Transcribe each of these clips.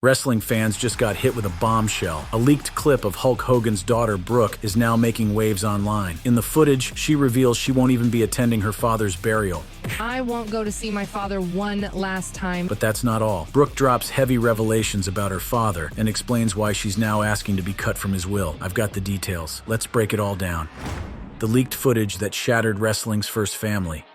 Wrestling fans just got hit with a bombshell. A leaked clip of Hulk Hogan's daughter, Brooke, is now making waves online. In the footage, she reveals she won't even be attending her father's burial. I won't go to see my father one last time. But that's not all. Brooke drops heavy revelations about her father and explains why she's now asking to be cut from his will. I've got the details. Let's break it all down. The leaked footage that shattered wrestling's first family.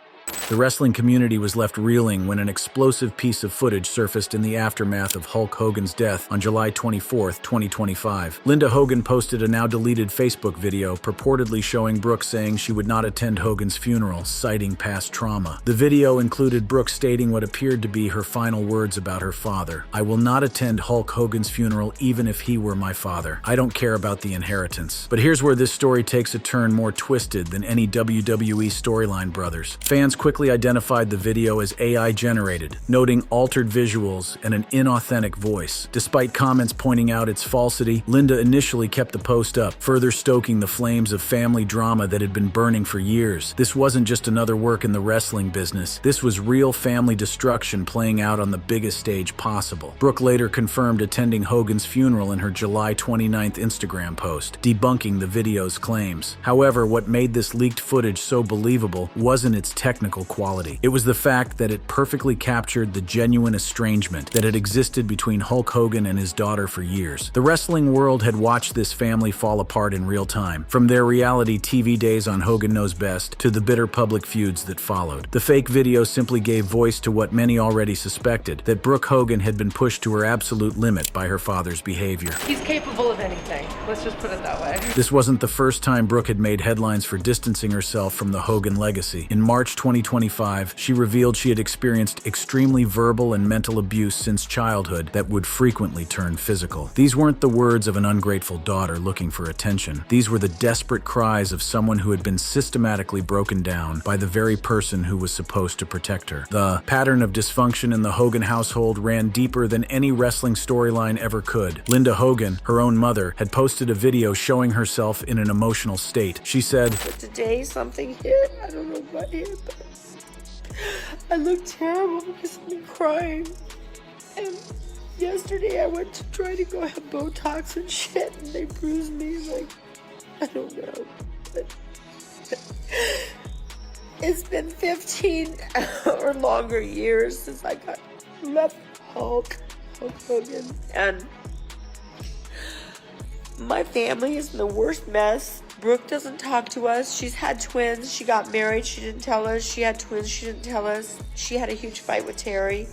The wrestling community was left reeling when an explosive piece of footage surfaced in the aftermath of Hulk Hogan's death on July 24, 2025. Linda Hogan posted a now-deleted Facebook video purportedly showing Brooke saying she would not attend Hogan's funeral, citing past trauma. The video included Brooke stating what appeared to be her final words about her father. "I will not attend Hulk Hogan's funeral even if he were my father. I don't care about the inheritance." But here's where this story takes a turn more twisted than any WWE storyline, brothers. Fans quickly identified the video as AI generated, noting altered visuals and an inauthentic voice. Despite comments pointing out its falsity, Linda initially kept the post up, further stoking the flames of family drama that had been burning for years. This wasn't just another work in the wrestling business. This was real family destruction playing out on the biggest stage possible. Brooke later confirmed attending Hogan's funeral in her July 29th Instagram post, debunking the video's claims. However, what made this leaked footage so believable wasn't its technical quality. It was the fact that it perfectly captured the genuine estrangement that had existed between Hulk Hogan and his daughter for years. The wrestling world had watched this family fall apart in real time, from their reality TV days on Hogan Knows Best to the bitter public feuds that followed. The fake video simply gave voice to what many already suspected, that Brooke Hogan had been pushed to her absolute limit by her father's behavior. He's capable of anything. Let's just put it that way. This wasn't the first time Brooke had made headlines for distancing herself from the Hogan legacy. In March 2025, she revealed she had experienced extremely verbal and mental abuse since childhood that would frequently turn physical. These weren't the words of an ungrateful daughter looking for attention. These were the desperate cries of someone who had been systematically broken down by the very person who was supposed to protect her. The pattern of dysfunction in the Hogan household ran deeper than any wrestling storyline ever could. Linda Hogan, her own mother, had posted a video showing herself in an emotional state. She said, "But today something hit. I don't know what hit, but I look terrible because I've been crying. And yesterday I went to try to go have Botox and shit, and they bruised me like, I don't know. But it's been 15 or longer years since I got left Hulk Hogan. And my family is in the worst mess. Brooke doesn't talk to us. She's had twins. She got married. She didn't tell us. She had twins. She didn't tell us. She had a huge fight with Terry.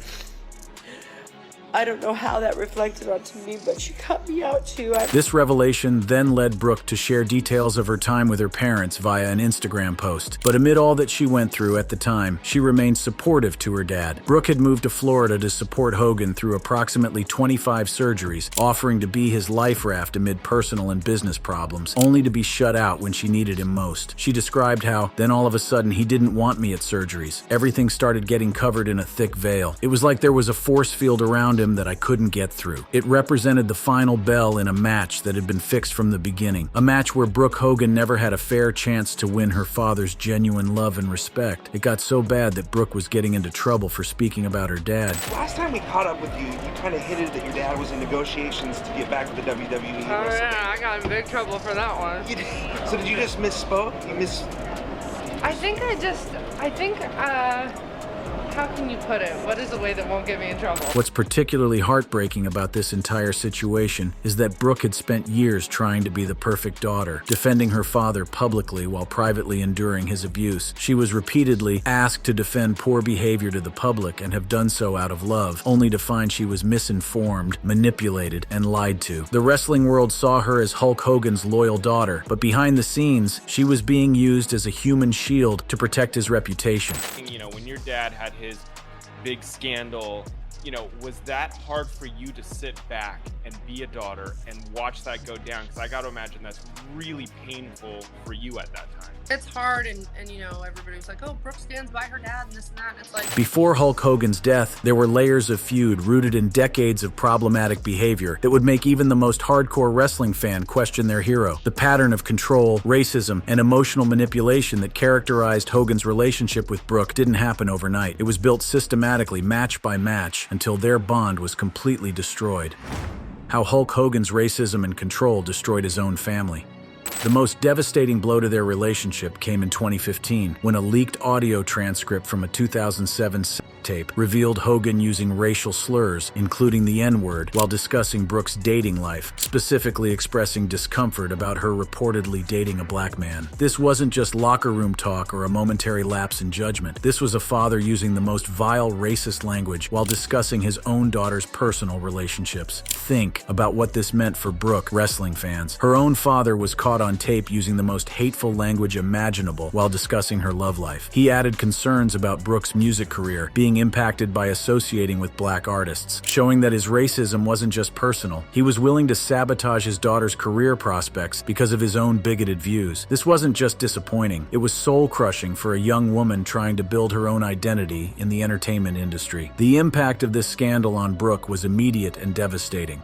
I don't know how that reflected onto me, but she cut me out too. This revelation then led Brooke to share details of her time with her parents via an Instagram post. But amid all that she went through at the time, she remained supportive to her dad. Brooke had moved to Florida to support Hogan through approximately 25 surgeries, offering to be his life raft amid personal and business problems, only to be shut out when she needed him most. She described how, then all of a sudden, he didn't want me at surgeries. Everything started getting covered in a thick veil. It was like there was a force field around him that I couldn't get through. It represented the final bell in a match that had been fixed from the beginning. A match where Brooke Hogan never had a fair chance to win her father's genuine love and respect. It got so bad that Brooke was getting into trouble for speaking about her dad. Last time we caught up with you, you kind of hinted that your dad was in negotiations to get back to the WWE. Oh yeah, I got in big trouble for that one. So did you just misspoke? How can you put it? What is a way that won't get me in trouble? What's particularly heartbreaking about this entire situation is that Brooke had spent years trying to be the perfect daughter, defending her father publicly while privately enduring his abuse. She was repeatedly asked to defend poor behavior to the public and have done so out of love, only to find she was misinformed, manipulated, and lied to. The wrestling world saw her as Hulk Hogan's loyal daughter, but behind the scenes, she was being used as a human shield to protect his reputation. You know, when your dad had his big scandal, you know, was that hard for you to sit back and be a daughter and watch that go down? Because I got to imagine that's really painful for you at that time. It's hard, and you know, everybody was like, oh, Brooke stands by her dad and this and that. And it's like, Before Hulk Hogan's death, there were layers of feud rooted in decades of problematic behavior that would make even the most hardcore wrestling fan question their hero. The pattern of control, racism, and emotional manipulation that characterized Hogan's relationship with Brooke didn't happen overnight. It was built systematically, match by match, until their bond was completely destroyed. How Hulk Hogan's racism and control destroyed his own family. The most devastating blow to their relationship came in 2015, when a leaked audio transcript from a 2007 tape revealed Hogan using racial slurs, including the N-word, while discussing Brooke's dating life, specifically expressing discomfort about her reportedly dating a black man. This wasn't just locker room talk or a momentary lapse in judgment. This was a father using the most vile racist language while discussing his own daughter's personal relationships. Think about what this meant for Brooke, wrestling fans. Her own father was caught on tape using the most hateful language imaginable while discussing her love life. He added concerns about Brooke's music career being impacted by associating with black artists, showing that his racism wasn't just personal. He was willing to sabotage his daughter's career prospects because of his own bigoted views. This wasn't just disappointing, it was soul-crushing for a young woman trying to build her own identity in the entertainment industry. The impact of this scandal on Brooke was immediate and devastating.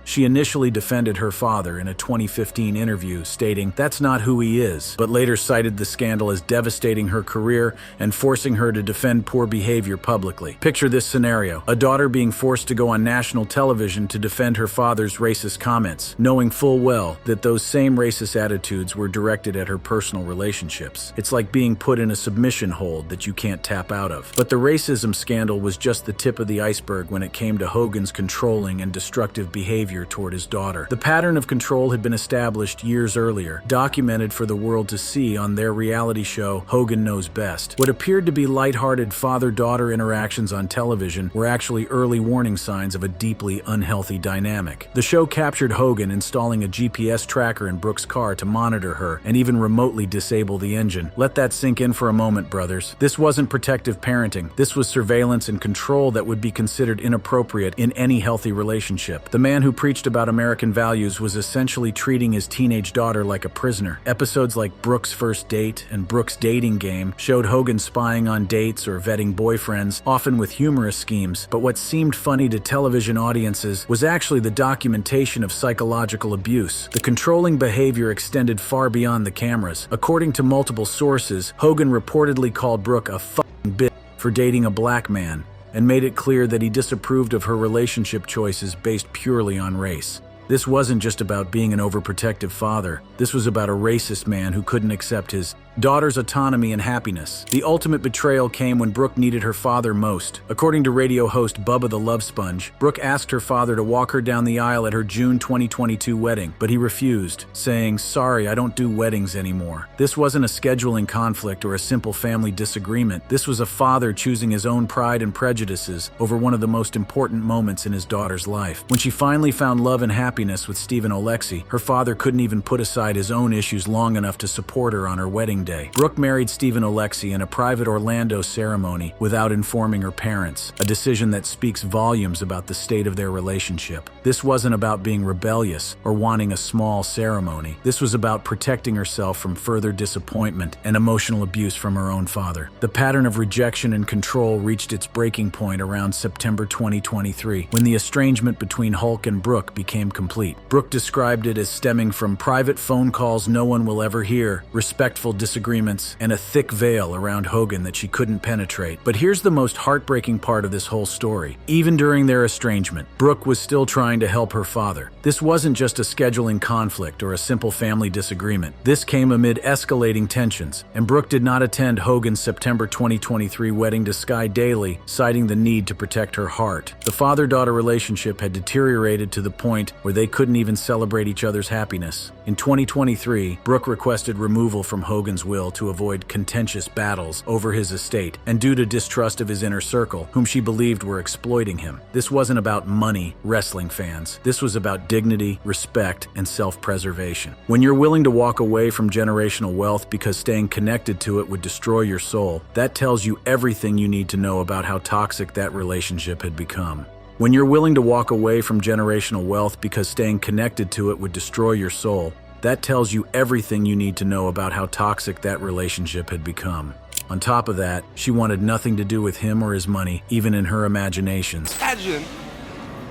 She initially defended her father in a 2015 interview, stating, "That's not who he is," but later cited the scandal as devastating her career and forcing her to defend poor behavior publicly. Picture this scenario: a daughter being forced to go on national television to defend her father's racist comments, knowing full well that those same racist attitudes were directed at her personal relationships. It's like being put in a submission hold that you can't tap out of. But the racism scandal was just the tip of the iceberg when it came to Hogan's controlling and destructive behavior toward his daughter. The pattern of control had been established years earlier, documented for the world to see on their reality show, Hogan Knows Best. What appeared to be lighthearted father-daughter interactions on television were actually early warning signs of a deeply unhealthy dynamic. The show captured Hogan installing a GPS tracker in Brooke's car to monitor her and even remotely disable the engine. Let that sink in for a moment, brothers. This wasn't protective parenting. This was surveillance and control that would be considered inappropriate in any healthy relationship. The man who preached about American values was essentially treating his teenage daughter like a prisoner. Episodes like Brooke's First Date and Brooke's Dating Game showed Hogan spying on dates or vetting boyfriends, often with humorous schemes. But what seemed funny to television audiences was actually the documentation of psychological abuse. The controlling behavior extended far beyond the cameras. According to multiple sources, Hogan reportedly called Brooke a fucking bitch for dating a black man, and made it clear that he disapproved of her relationship choices based purely on race. This wasn't just about being an overprotective father. This was about a racist man who couldn't accept his daughter's autonomy and happiness. The ultimate betrayal came when Brooke needed her father most. According to radio host Bubba the Love Sponge, Brooke asked her father to walk her down the aisle at her June 2022 wedding, but he refused, saying, "Sorry, I don't do weddings anymore." This wasn't a scheduling conflict or a simple family disagreement. This was a father choosing his own pride and prejudices over one of the most important moments in his daughter's life. When she finally found love and happiness with Stephen Oleksy, her father couldn't even put aside his own issues long enough to support her on her wedding day. Brooke married Stephen Oleksy in a private Orlando ceremony without informing her parents, a decision that speaks volumes about the state of their relationship. This wasn't about being rebellious or wanting a small ceremony. This was about protecting herself from further disappointment and emotional abuse from her own father. The pattern of rejection and control reached its breaking point around September 2023, when the estrangement between Hulk and Brooke became complete. Brooke described it as stemming from private phone calls no one will ever hear, respectful disagreements, and a thick veil around Hogan that she couldn't penetrate. But here's the most heartbreaking part of this whole story. Even during their estrangement, Brooke was still trying to help her father. This wasn't just a scheduling conflict or a simple family disagreement. This came amid escalating tensions, and Brooke did not attend Hogan's September 2023 wedding to Sky Daily, citing the need to protect her heart. The father-daughter relationship had deteriorated to the point where they couldn't even celebrate each other's happiness. In 2023, Brooke requested removal from Hogan's Hogan's will to avoid contentious battles over his estate and due to distrust of his inner circle, whom she believed were exploiting him. This wasn't about money, wrestling fans. This was about dignity, respect, and self-preservation. When you're willing to walk away from generational wealth because staying connected to it would destroy your soul, that tells you everything you need to know about how toxic that relationship had become. When you're willing to walk away from generational wealth because staying connected to it would destroy your soul, that tells you everything you need to know about how toxic that relationship had become. On top of that, she wanted nothing to do with him or his money, even in her imaginations.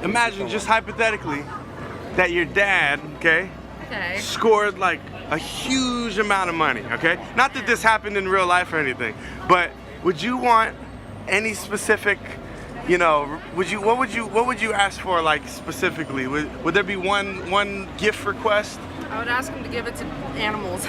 Imagine just hypothetically that your dad, okay, scored like a huge amount of money, okay? Not that this happened in real life or anything, but would you want any specific, what would you ask for, like, specifically? Would there be one gift request? I would ask him to give it to animals.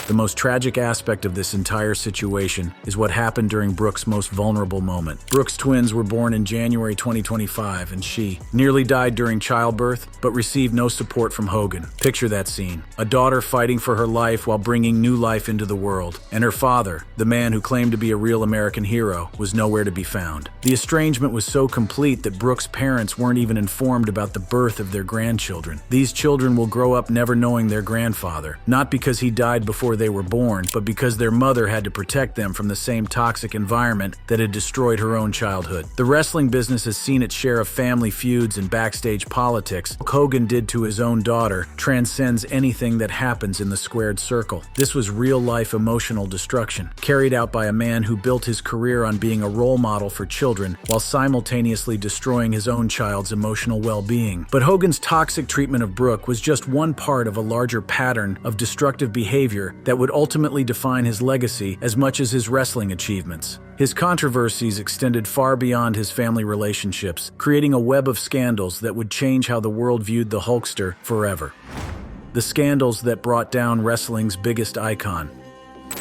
The most tragic aspect of this entire situation is what happened during Brooke's most vulnerable moment. Brooke's twins were born in January 2025, and she nearly died during childbirth, but received no support from Hogan. Picture that scene. A daughter fighting for her life while bringing new life into the world. And her father, the man who claimed to be a real American hero, was nowhere to be found. The estrangement was so complete that Brooke's parents weren't even informed about the birth of their grandchildren. These children will grow up never knowing their grandfather, not because he died before they were born, but because their mother had to protect them from the same toxic environment that had destroyed her own childhood. The wrestling business has seen its share of family feuds and backstage politics. What Hogan did to his own daughter transcends anything that happens in the squared circle. This was real-life emotional destruction, carried out by a man who built his career on being a role model for children while simultaneously destroying his own child's emotional well-being. But Hogan's toxic treatment of Brooke was just one part of a larger pattern of destructive behavior that would ultimately define his legacy as much as his wrestling achievements. His controversies extended far beyond his family relationships, creating a web of scandals that would change how the world viewed the Hulkster forever. The scandals that brought down wrestling's biggest icon.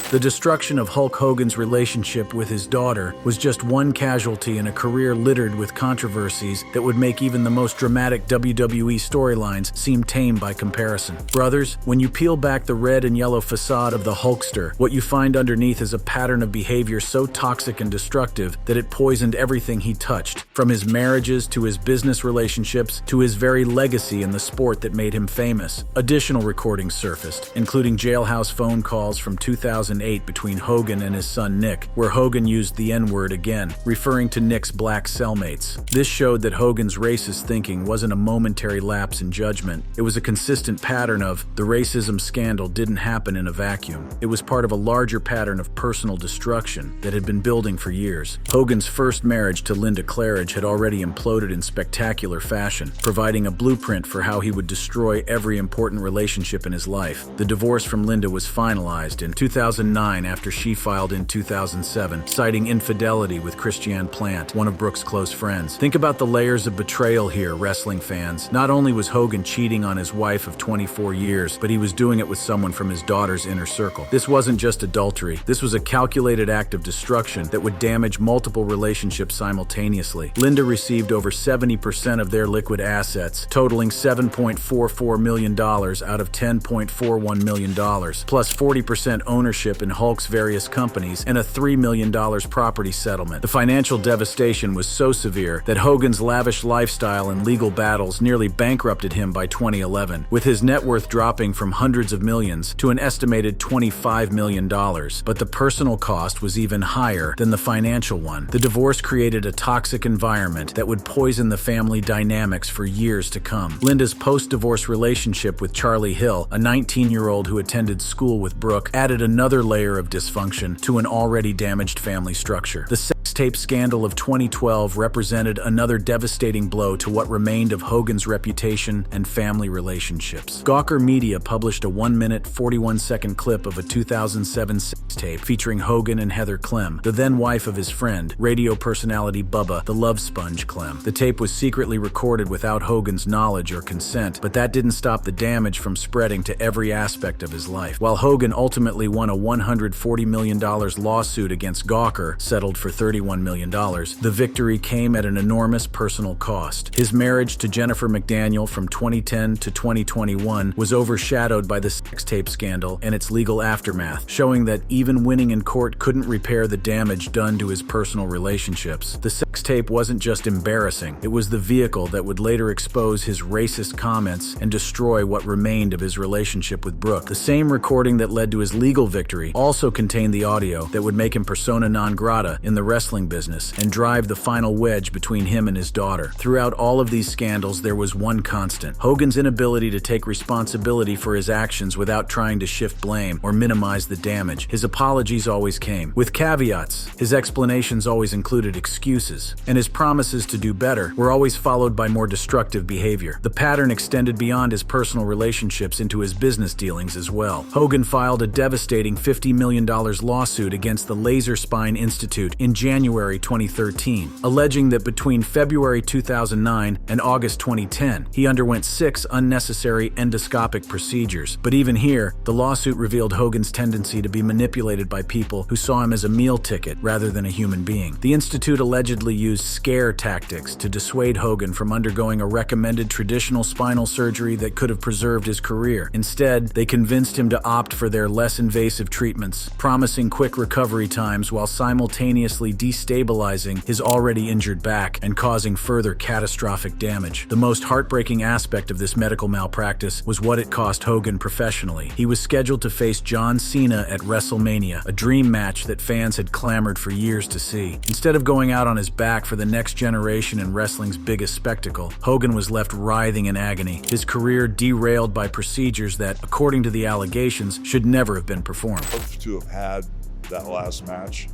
The destruction of Hulk Hogan's relationship with his daughter was just one casualty in a career littered with controversies that would make even the most dramatic WWE storylines seem tame by comparison. Brothers, when you peel back the red and yellow facade of the Hulkster, what you find underneath is a pattern of behavior so toxic and destructive that it poisoned everything he touched, from his marriages to his business relationships to his very legacy in the sport that made him famous. Additional recordings surfaced, including jailhouse phone calls from 2008 between Hogan and his son Nick, where Hogan used the N-word again, referring to Nick's black cellmates. This showed that Hogan's racist thinking wasn't a momentary lapse in judgment. It was a consistent pattern of the racism scandal didn't happen in a vacuum. It was part of a larger pattern of personal destruction that had been building for years. Hogan's first marriage to Linda Claridge had already imploded in spectacular fashion, providing a blueprint for how he would destroy every important relationship in his life. The divorce from Linda was finalized in 2009 after she filed in 2007, citing infidelity with Christiane Plant, one of Brooke's close friends. Think about the layers of betrayal here, wrestling fans. Not only was Hogan cheating on his wife of 24 years, but he was doing it with someone from his daughter's inner circle. This wasn't just adultery. This was a calculated act of destruction that would damage multiple relationships simultaneously. Linda received over 70% of their liquid assets, totaling $7.44 million out of $10.41 million, plus 40% ownership in Hulk's various companies and a $3 million property settlement. The financial devastation was so severe that Hogan's lavish lifestyle and legal battles nearly bankrupted him by 2011, with his net worth dropping from hundreds of millions to an estimated $25 million. But the personal cost was even higher than the financial one. The divorce created a toxic environment that would poison the family dynamics for years to come. Linda's post-divorce relationship with Charlie Hill, a 19-year-old who attended school with Brooke, added another layer of dysfunction to an already damaged family structure. The sex tape scandal of 2012 represented another devastating blow to what remained of Hogan's reputation and family relationships. Gawker Media published a 1-minute, 41-second clip of a 2007 sex tape featuring Hogan and Heather Clem, the then wife of his friend, radio personality Bubba the Love Sponge Clem. The tape was secretly recorded without Hogan's knowledge or consent, but that didn't stop the damage from spreading to every aspect of his life. While Hogan ultimately won a $140 million lawsuit against Gawker, settled for $31 $41 million, the victory came at an enormous personal cost. His marriage to Jennifer McDaniel from 2010 to 2021 was overshadowed by the sex tape scandal and its legal aftermath, showing that even winning in court couldn't repair the damage done to his personal relationships. The sex tape wasn't just embarrassing, it was the vehicle that would later expose his racist comments and destroy what remained of his relationship with Brooke. The same recording that led to his legal victory also contained the audio that would make him persona non grata in the wrestling business and drive the final wedge between him and his daughter. Throughout all of these scandals, there was one constant: Hogan's inability to take responsibility for his actions without trying to shift blame or minimize the damage. His apologies always came with caveats, his explanations always included excuses, and his promises to do better were always followed by more destructive behavior. The pattern extended beyond his personal relationships into his business dealings as well. Hogan filed a devastating $50 million lawsuit against the Laser Spine Institute in January 2013, alleging that between February 2009 and August 2010, he underwent 6 unnecessary endoscopic procedures. But even here, the lawsuit revealed Hogan's tendency to be manipulated by people who saw him as a meal ticket rather than a human being. The Institute allegedly used scare tactics to dissuade Hogan from undergoing a recommended traditional spinal surgery that could have preserved his career. Instead, they convinced him to opt for their less invasive treatments, promising quick recovery times while simultaneously destabilizing his already injured back and causing further catastrophic damage. The most heartbreaking aspect of this medical malpractice was what it cost Hogan professionally. He was scheduled to face John Cena at WrestleMania, a dream match that fans had clamored for years to see. Instead of going out on his back for the next generation in wrestling's biggest spectacle, Hogan was left writhing in agony, his career derailed by procedures that, according to the allegations, should never have been performed. To have had that last match,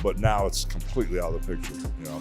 but now it's completely out of the picture. You know,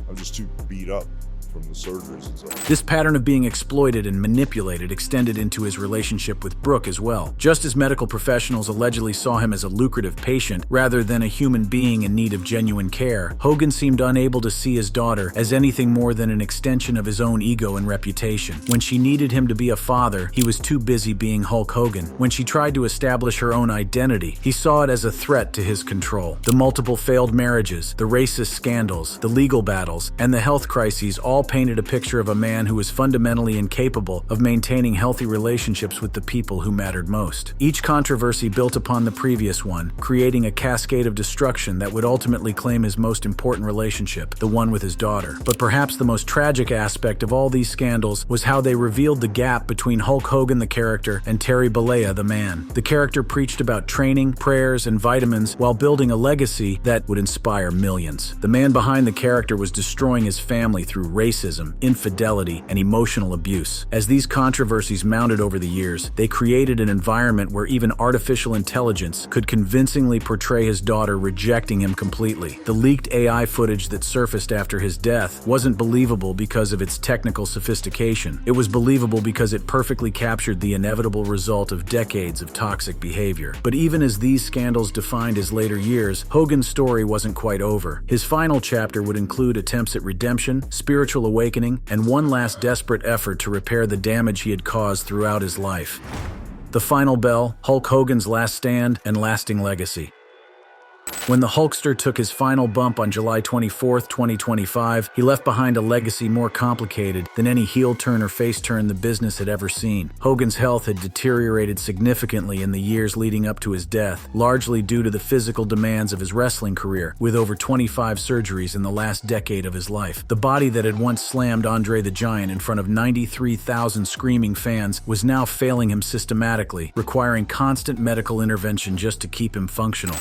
I'm just too beat up from the surgeries and stuff. This pattern of being exploited and manipulated extended into his relationship with Brooke as well. Just as medical professionals allegedly saw him as a lucrative patient rather than a human being in need of genuine care, Hogan seemed unable to see his daughter as anything more than an extension of his own ego and reputation. When she needed him to be a father, he was too busy being Hulk Hogan. When she tried to establish her own identity, he saw it as a threat to his control. The multiple failed marriages, the racist scandals, the legal battles, and the health crises all painted a picture of a man who was fundamentally incapable of maintaining healthy relationships with the people who mattered most. Each controversy built upon the previous one, creating a cascade of destruction that would ultimately claim his most important relationship, the one with his daughter. But perhaps the most tragic aspect of all these scandals was how they revealed the gap between Hulk Hogan the character and Terry Bollea the man. The character preached about training, prayers, and vitamins while building a legacy that would inspire millions. The man behind the character was destroying his family through racism, infidelity, and emotional abuse. As these controversies mounted over the years, they created an environment where even artificial intelligence could convincingly portray his daughter rejecting him completely. The leaked AI footage that surfaced after his death wasn't believable because of its technical sophistication. It was believable because it perfectly captured the inevitable result of decades of toxic behavior. But even as these scandals defined his later years, Hogan's story wasn't quite over. His final chapter would include attempts at redemption, spiritual awakening, and one last desperate effort to repair the damage he had caused throughout his life. The final bell, Hulk Hogan's last stand and lasting legacy. When the Hulkster took his final bump on July 24, 2025, he left behind a legacy more complicated than any heel turn or face turn the business had ever seen. Hogan's health had deteriorated significantly in the years leading up to his death, largely due to the physical demands of his wrestling career, with over 25 surgeries in the last decade of his life. The body that had once slammed Andre the Giant in front of 93,000 screaming fans was now failing him systematically, requiring constant medical intervention just to keep him functional.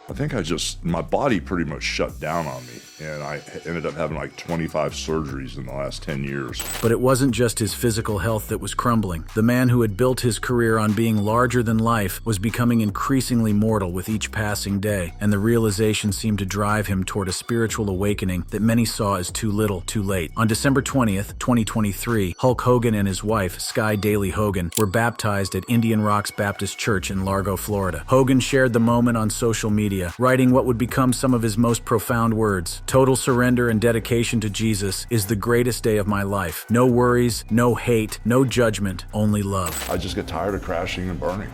I think my body pretty much shut down on me, and I ended up having like 25 surgeries in the last 10 years. But it wasn't just his physical health that was crumbling. The man who had built his career on being larger than life was becoming increasingly mortal with each passing day, and the realization seemed to drive him toward a spiritual awakening that many saw as too little, too late. On December 20th, 2023, Hulk Hogan and his wife, Sky Daly Hogan, were baptized at Indian Rocks Baptist Church in Largo, Florida. Hogan shared the moment on social media, writing what would become some of his most profound words. "Total surrender and dedication to Jesus is the greatest day of my life. No worries, no hate, no judgment, only love." I just get tired of crashing and burning.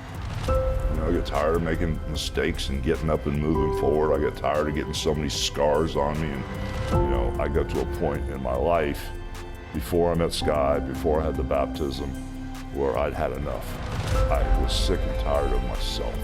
You know, I get tired of making mistakes and getting up and moving forward. I get tired of getting so many scars on me. And, you know, I got to a point in my life before I met Sky, before I had the baptism, where I'd had enough. I was sick and tired of myself.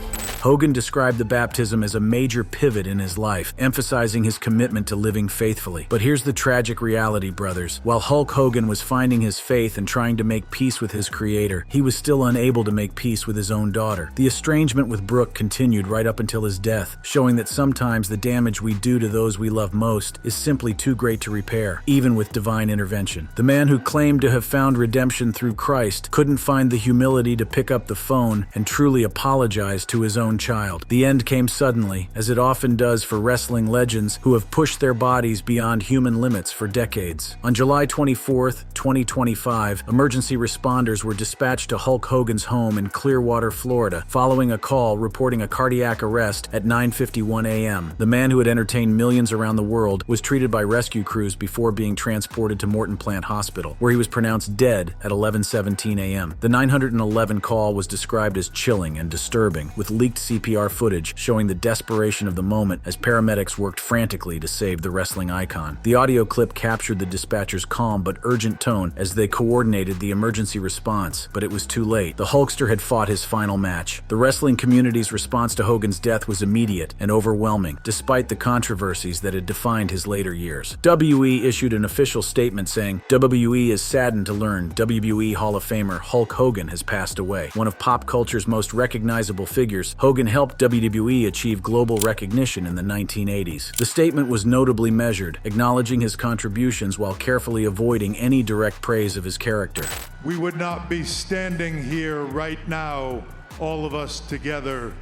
Hogan described the baptism as a major pivot in his life, emphasizing his commitment to living faithfully. But here's the tragic reality, brothers. While Hulk Hogan was finding his faith and trying to make peace with his creator, he was still unable to make peace with his own daughter. The estrangement with Brooke continued right up until his death, showing that sometimes the damage we do to those we love most is simply too great to repair, even with divine intervention. The man who claimed to have found redemption through Christ couldn't find the humility to pick up the phone and truly apologize to his own child. The end came suddenly, as it often does for wrestling legends who have pushed their bodies beyond human limits for decades. On July 24th, 2025, emergency responders were dispatched to Hulk Hogan's home in Clearwater, Florida, following a call reporting a cardiac arrest at 9:51 a.m. The man who had entertained millions around the world was treated by rescue crews before being transported to Morton Plant Hospital, where he was pronounced dead at 11:17 a.m. The 911 call was described as chilling and disturbing, with leaked CPR footage showing the desperation of the moment as paramedics worked frantically to save the wrestling icon. The audio clip captured the dispatcher's calm but urgent tone as they coordinated the emergency response, but it was too late. The Hulkster had fought his final match. The wrestling community's response to Hogan's death was immediate and overwhelming, despite the controversies that had defined his later years. WWE issued an official statement saying, "WWE is saddened to learn WWE Hall of Famer Hulk Hogan has passed away. One of pop culture's most recognizable figures, Hogan helped WWE achieve global recognition in the 1980s. The statement was notably measured, acknowledging his contributions while carefully avoiding any direct praise of his character. We would not be standing here right now, all of us together,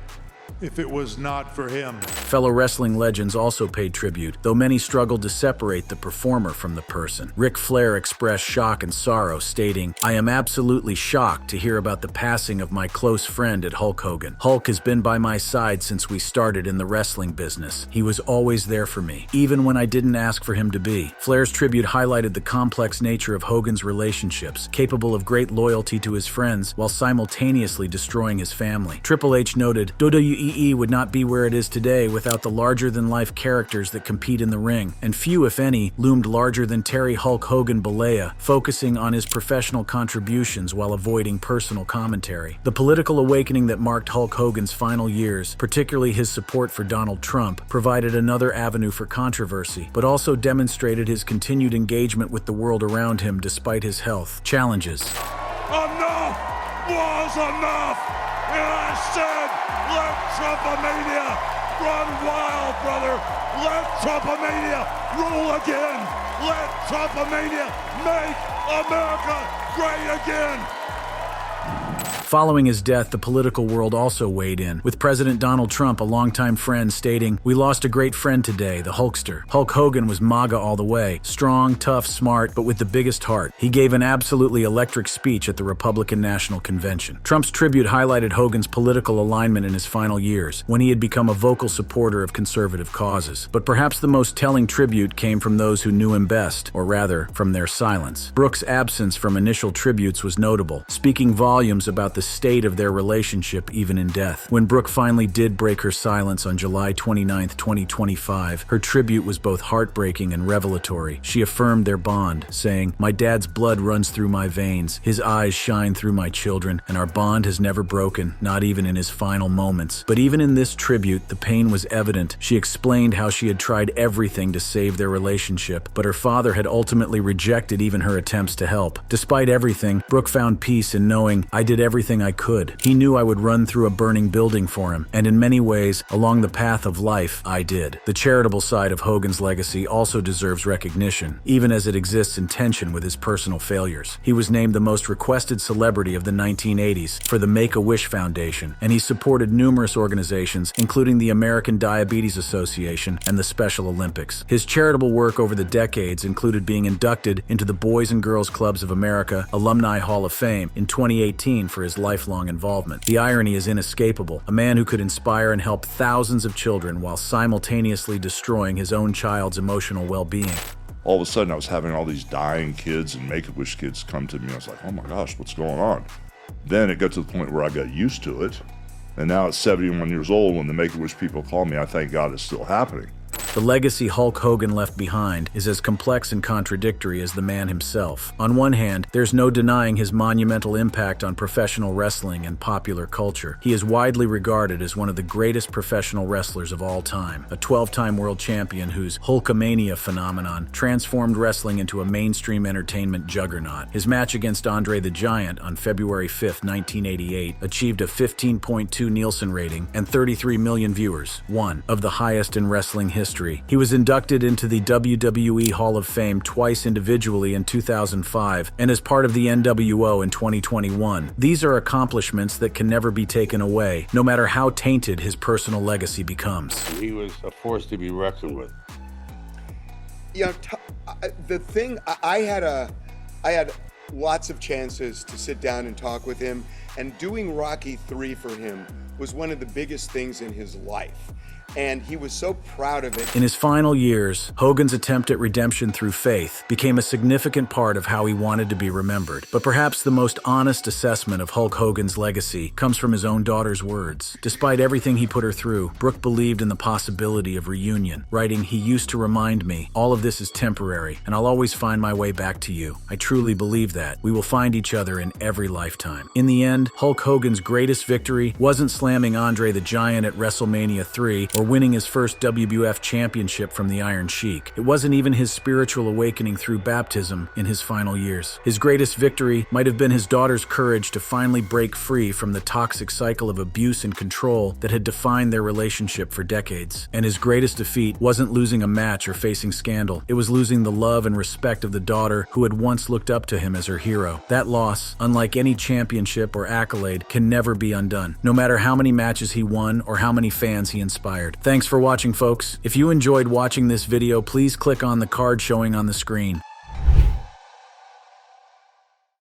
if it was not for him." Fellow wrestling legends also paid tribute, though many struggled to separate the performer from the person. Ric Flair expressed shock and sorrow, stating, "I am absolutely shocked to hear about the passing of my close friend at Hulk Hogan. Hulk has been by my side since we started in the wrestling business. He was always there for me, even when I didn't ask for him to be." Flair's tribute highlighted the complex nature of Hogan's relationships, capable of great loyalty to his friends while simultaneously destroying his family. Triple H noted, "WWE would not be where it is today without the larger-than-life characters that compete in the ring, and few, if any, loomed larger than Terry Hulk Hogan Bollea, focusing on his professional contributions while avoiding personal commentary." The political awakening that marked Hulk Hogan's final years, particularly his support for Donald Trump, provided another avenue for controversy, but also demonstrated his continued engagement with the world around him despite his health challenges. Enough was enough! And I said, let Trumpomania run wild, brother! Let Trumpomania rule again! Let Trumpomania make America great again! Following his death, the political world also weighed in, with President Donald Trump, a longtime friend, stating, "We lost a great friend today, the Hulkster." Hulk Hogan was MAGA all the way, strong, tough, smart, but with the biggest heart. He gave an absolutely electric speech at the Republican National Convention. Trump's tribute highlighted Hogan's political alignment in his final years, when he had become a vocal supporter of conservative causes. But perhaps the most telling tribute came from those who knew him best, or rather, from their silence. Brooke's absence from initial tributes was notable, speaking volumes about the state of their relationship even in death. When Brooke finally did break her silence on July 29, 2025, her tribute was both heartbreaking and revelatory. She affirmed their bond, saying, "My dad's blood runs through my veins, his eyes shine through my children, and our bond has never broken, not even in his final moments." But even in this tribute, the pain was evident. She explained how she had tried everything to save their relationship, but her father had ultimately rejected even her attempts to help. Despite everything, Brooke found peace in knowing, "I did everything I could." He knew I would run through a burning building for him, and in many ways, along the path of life, I did. The charitable side of Hogan's legacy also deserves recognition, even as it exists in tension with his personal failures. He was named the most requested celebrity of the 1980s for the Make-A-Wish Foundation, and he supported numerous organizations, including the American Diabetes Association and the Special Olympics. His charitable work over the decades included being inducted into the Boys and Girls Clubs of America Alumni Hall of Fame in 2018 for his lifelong involvement. The irony is inescapable. A man who could inspire and help thousands of children while simultaneously destroying his own child's emotional well-being. All of a sudden I was having all these dying kids and Make-A-Wish kids come to me. I was like, oh my gosh, what's going on? Then it got to the point where I got used to it. And now at 71 years old, when the Make-A-Wish people call me, I thank God it's still happening. The legacy Hulk Hogan left behind is as complex and contradictory as the man himself. On one hand, there's no denying his monumental impact on professional wrestling and popular culture. He is widely regarded as one of the greatest professional wrestlers of all time, a 12-time world champion whose Hulkamania phenomenon transformed wrestling into a mainstream entertainment juggernaut. His match against Andre the Giant on February 5, 1988, achieved a 15.2 Nielsen rating and 33 million viewers, one of the highest in wrestling history. He was inducted into the WWE Hall of Fame twice individually in 2005 and as part of the NWO in 2021. These are accomplishments that can never be taken away, no matter how tainted his personal legacy becomes. He was a force to be reckoned with. You know, the thing, I had lots of chances to sit down and talk with him, and doing Rocky III for him was one of the biggest things in his life. And he was so proud of it. In his final years, Hogan's attempt at redemption through faith became a significant part of how he wanted to be remembered. But perhaps the most honest assessment of Hulk Hogan's legacy comes from his own daughter's words. Despite everything he put her through, Brooke believed in the possibility of reunion, writing, "He used to remind me, all of this is temporary, and I'll always find my way back to you. I truly believe that. We will find each other in every lifetime." In the end, Hulk Hogan's greatest victory wasn't slamming Andre the Giant at WrestleMania 3 or winning his first WWF championship from the Iron Sheik. It wasn't even his spiritual awakening through baptism in his final years. His greatest victory might have been his daughter's courage to finally break free from the toxic cycle of abuse and control that had defined their relationship for decades. And his greatest defeat wasn't losing a match or facing scandal. It was losing the love and respect of the daughter who had once looked up to him as her hero. That loss, unlike any championship or accolade, can never be undone, no matter how many matches he won or how many fans he inspired. Thanks for watching, folks. If you enjoyed watching this video, please click on the card showing on the screen.